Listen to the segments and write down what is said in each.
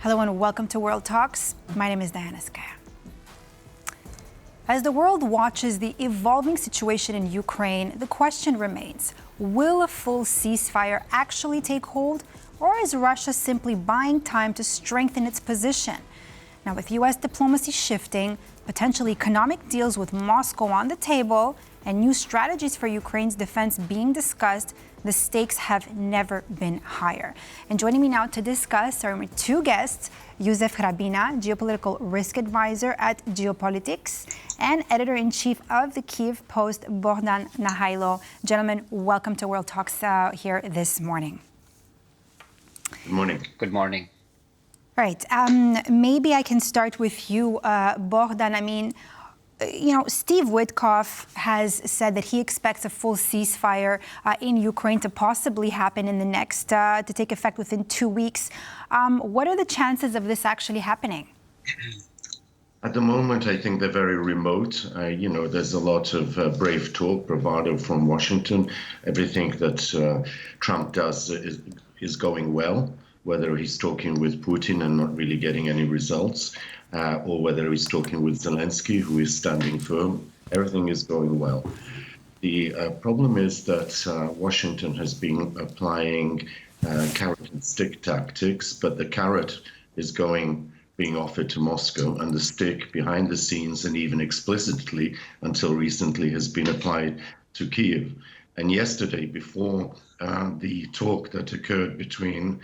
Hello and welcome to World Talks. My name is Diana Skaya. As the world watches the evolving situation in Ukraine, the question remains, will a full ceasefire actually take hold, or is Russia simply buying time to strengthen its position? Now, with U.S. diplomacy shifting, potential economic deals with Moscow on the table, and new strategies for Ukraine's defense being discussed, the stakes have never been higher. And joining me now to discuss are my two guests, Jozef Hrabina, Geopolitical Risk Advisor at GeopoLytics, and Editor-in-Chief of the Kyiv Post, Bohdan Nahaylo. Gentlemen, welcome to World Talks here this morning. Good morning. Good morning. Right. Maybe I can start with you, Bohdan. Steve Witkoff has said that he expects a full ceasefire in Ukraine to possibly happen in the next, to take effect within 2 weeks. What are the chances of this actually happening? At the moment, I think they're very remote. There's a lot of brave talk, bravado from Washington. Everything that Trump does is going well, whether he's talking with Putin and not really getting any results, or whether he's talking with Zelensky, who is standing firm. Everything is going well. The problem is that Washington has been applying carrot and stick tactics, but the carrot is being offered to Moscow, and the stick behind the scenes and even explicitly until recently has been applied to Kyiv. And yesterday, before the talk that occurred between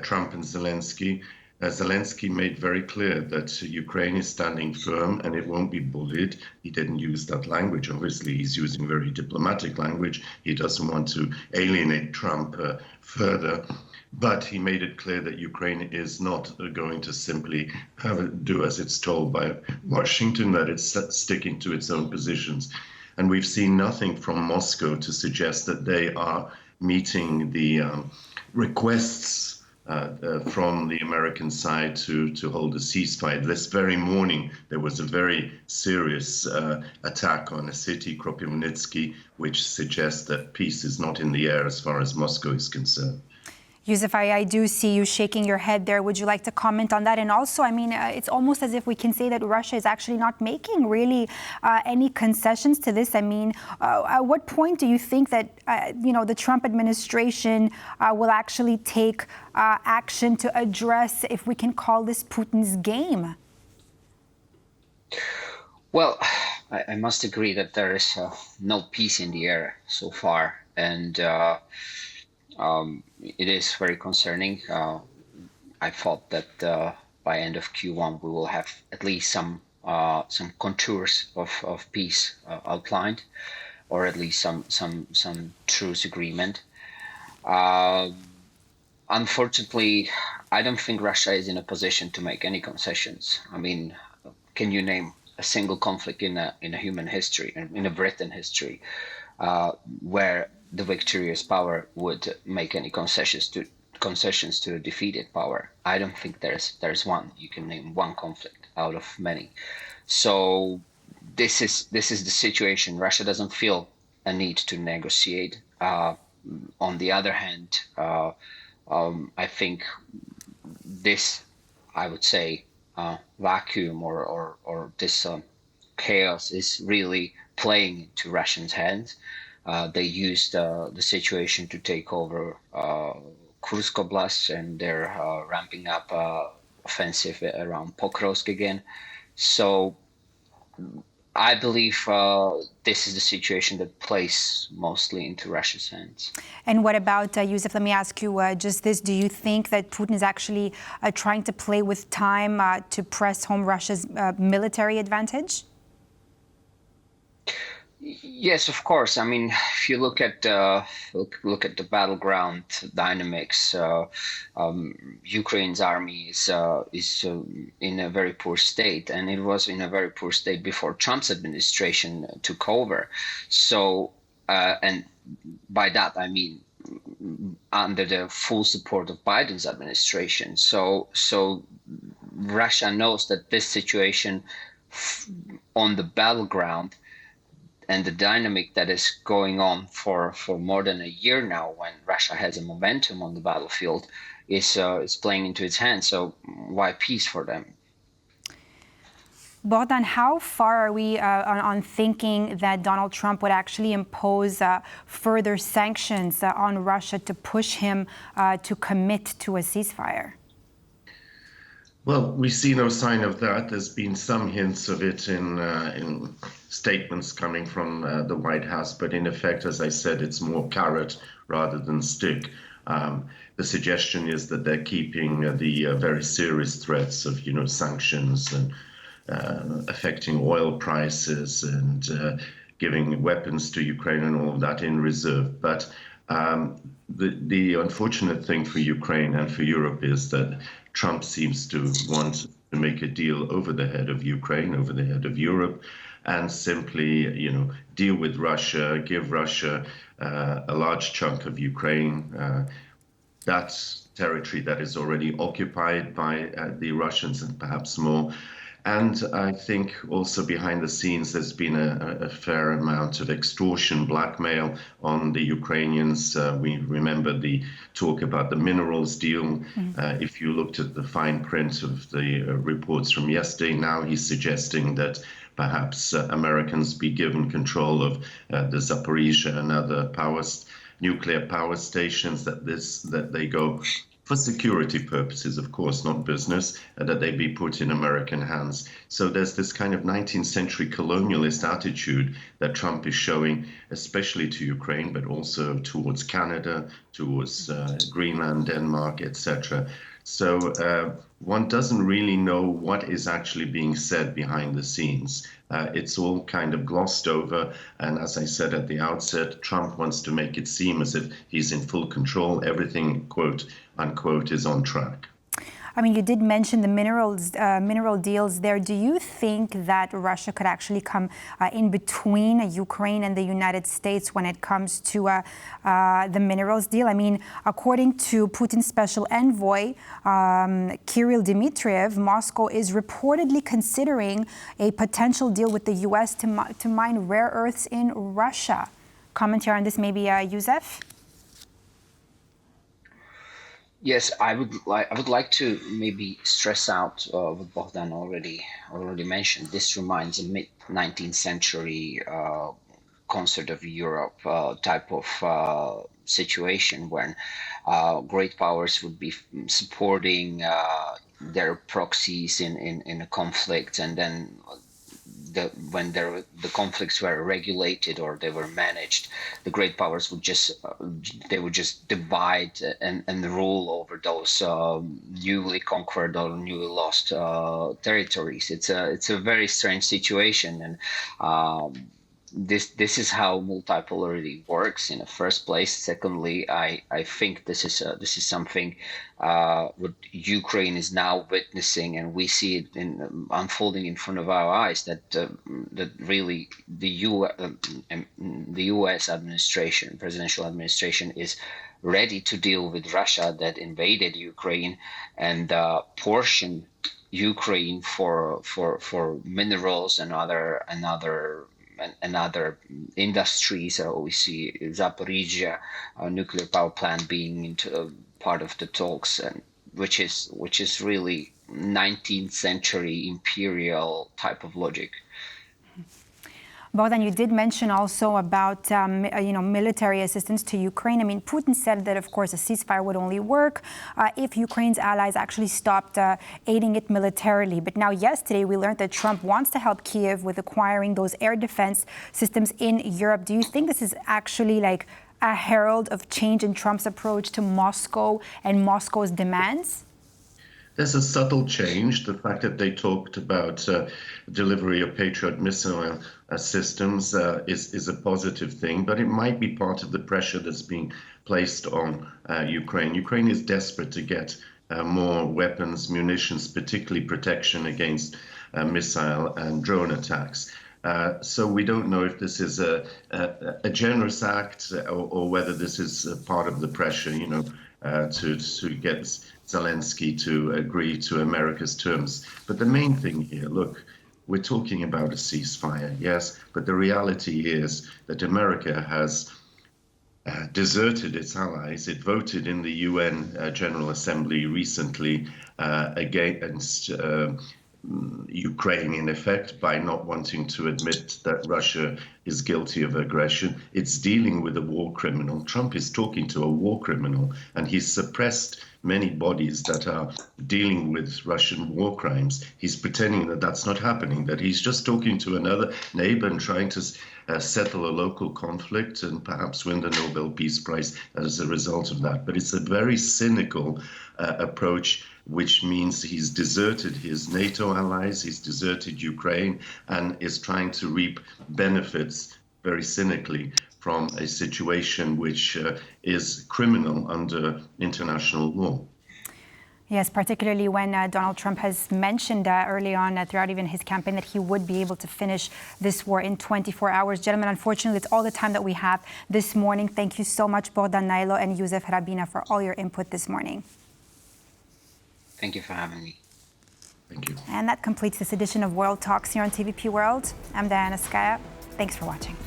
Trump and Zelensky, Zelensky made very clear that Ukraine is standing firm and it won't be bullied. He didn't use that language. Obviously, he's using very diplomatic language. He doesn't want to alienate Trump further. But he made it clear that Ukraine is not going to simply do as it's told by Washington, that it's sticking to its own positions. And we've seen nothing from Moscow to suggest that they are meeting the requests from the American side to hold a ceasefire. This very morning, there was a very serious attack on a city, Kropyvnytsky, which suggests that peace is not in the air as far as Moscow is concerned. Jozef, I do see you shaking your head there. Would you like to comment on that? And also, it's almost as if we can say that Russia is actually not making really any concessions to this. At what point do you think that, the Trump administration will actually take action to address, if we can call this Putin's game? Well, I must agree that there is no peace in the air so far. And it is very concerning. I thought that by end of Q1 we will have at least some contours of peace outlined, or at least some truce agreement. Unfortunately, I don't think Russia is in a position to make any concessions. Can you name a single conflict in a human history, in a written history, where the victorious power would make any concessions to a defeated power? I don't think there's one. You can name one conflict out of many. So this is the situation. Russia doesn't feel a need to negotiate. On the other hand, I think this, I would say, vacuum or this chaos is really playing into Russians' hands. They used the situation to take over Kursk Oblast, and they're ramping up offensive around Pokrovsk again. So I believe this is the situation that plays mostly into Russia's hands. And what about, Jozef, let me ask you just this. Do you think that Putin is actually trying to play with time to press home Russia's military advantage? Yes, of course. If you look at the battleground dynamics, Ukraine's army is in a very poor state, and it was in a very poor state before Trump's administration took over. So, and by that I mean under the full support of Biden's administration. So Russia knows that this situation on the battleground and the dynamic that is going on for more than a year now, when Russia has a momentum on the battlefield, is playing into its hands. So why peace for them? Bohdan, how far are we on thinking that Donald Trump would actually impose further sanctions on Russia to push him to commit to a ceasefire? Well, we see no sign of that. There's been some hints of it in statements coming from the White House, but in effect, as I said, it's more carrot rather than stick. The suggestion is that they're keeping the very serious threats of, sanctions and affecting oil prices and giving weapons to Ukraine and all of that in reserve. But the unfortunate thing for Ukraine and for Europe is that Trump seems to want to make a deal over the head of Ukraine, over the head of Europe, and simply, deal with Russia, give Russia a large chunk of Ukraine. That's territory that is already occupied by the Russians and perhaps more. And I think also behind the scenes, there's been a fair amount of extortion, blackmail on the Ukrainians. We remember the talk about the minerals deal. If you looked at the fine print of the reports from yesterday, now he's suggesting that perhaps Americans be given control of the Zaporizhia and other nuclear power stations, that they go for security purposes, of course, not business, that they be put in American hands. So there's this kind of 19th century colonialist attitude that Trump is showing, especially to Ukraine, but also towards Canada, towards Greenland, Denmark, etc. So one doesn't really know what is actually being said behind the scenes. It's all kind of glossed over. And as I said at the outset, Trump wants to make it seem as if he's in full control. Everything, quote unquote, is on track. I mean, you did mention the mineral deals there. Do you think that Russia could actually come in between Ukraine and the United States when it comes to the minerals deal? I mean, according to Putin's special envoy, Kirill Dmitriev, Moscow is reportedly considering a potential deal with the U.S. to mine rare earths in Russia. Commentary on this, maybe, Jozef? Yes, I would like to maybe stress out what Bohdan already mentioned. This reminds a mid-19th century concert of Europe type of situation when great powers would be supporting their proxies in a conflict, and then when the conflicts were regulated or they were managed, the great powers would just divide and rule over those newly conquered or newly lost territories. It's a very strange situation, and this is how multipolarity works in the first place. Secondly, I think this is something what Ukraine is now witnessing, and we see it unfolding in front of our eyes, that really the U.S. administration, presidential administration, is ready to deal with Russia that invaded Ukraine and portion Ukraine for minerals and other industries. We see Zaporizhia nuclear power plant being into part of the talks, and which is really 19th century imperial type of logic. Bohdan, you did mention also about military assistance to Ukraine. I mean, Putin said that, of course, a ceasefire would only work if Ukraine's allies actually stopped aiding it militarily. But now, yesterday, we learned that Trump wants to help Kyiv with acquiring those air defense systems in Europe. Do you think this is actually like a herald of change in Trump's approach to Moscow and Moscow's demands? There's a subtle change. The fact that they talked about delivery of Patriot missile systems is a positive thing, but it might be part of the pressure that's being placed on Ukraine. Ukraine is desperate to get more weapons, munitions, particularly protection against missile and drone attacks. So we don't know if this is a generous act or whether this is part of the pressure, to get Zelensky to agree to America's terms. But the main thing here, look, we're talking about a ceasefire, yes, but the reality is that America has deserted its allies. It voted in the UN General Assembly recently against Ukraine, in effect, by not wanting to admit that Russia is guilty of aggression. It's dealing with a war criminal. Trump is talking to a war criminal, and he's suppressed many bodies that are dealing with Russian war crimes. He's pretending that that's not happening, that he's just talking to another neighbor and trying to settle a local conflict and perhaps win the Nobel Peace Prize as a result of that. But it's a very cynical approach, which means he's deserted his NATO allies, he's deserted Ukraine, and is trying to reap benefits very cynically from a situation which is criminal under international law. Yes, particularly when Donald Trump has mentioned early on throughout even his campaign that he would be able to finish this war in 24 hours. Gentlemen, unfortunately, it's all the time that we have this morning. Thank you so much, Bohdan Nahaylo and Jozef Hrabina, for all your input this morning. Thank you for having me. Thank you. And that completes this edition of World Talks here on TVP World. I'm Diana Skaya. Thanks for watching.